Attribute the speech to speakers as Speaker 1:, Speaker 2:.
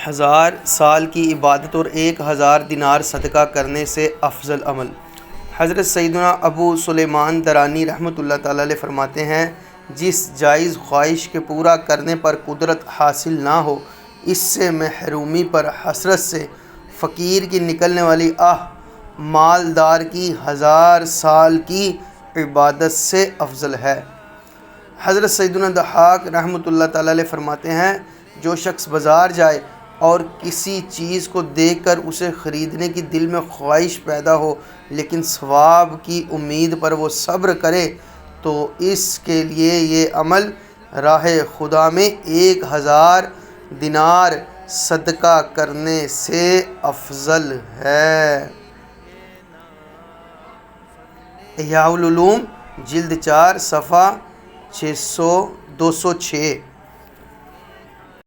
Speaker 1: 1000 سال کی عبادت اور 1000 دینار صدقہ کرنے سے افضل عمل۔ حضرت سیدنا ابو سلیمان درانی رحمۃ اللہ تعالیٰ علیہ فرماتے ہیں، جس جائز خواہش کے پورا کرنے پر قدرت حاصل نہ ہو، اس سے محرومی پر حسرت سے فقیر کی نکلنے والی آہ مالدار کی 1000 سال کی عبادت سے افضل ہے۔ حضرت سیدنا ضحاک رحمۃ اللہ تعالیٰ علیہ فرماتے ہیں، جو شخص بازار جائے اور کسی چیز کو دیکھ کر اسے خریدنے کی دل میں خواہش پیدا ہو لیکن ثواب کی امید پر وہ صبر کرے تو اس کے لیے یہ عمل راہ خدا میں 1000 دینار صدقہ کرنے سے افضل ہے۔ احیاء العلوم جلد 4 صفحہ 206۔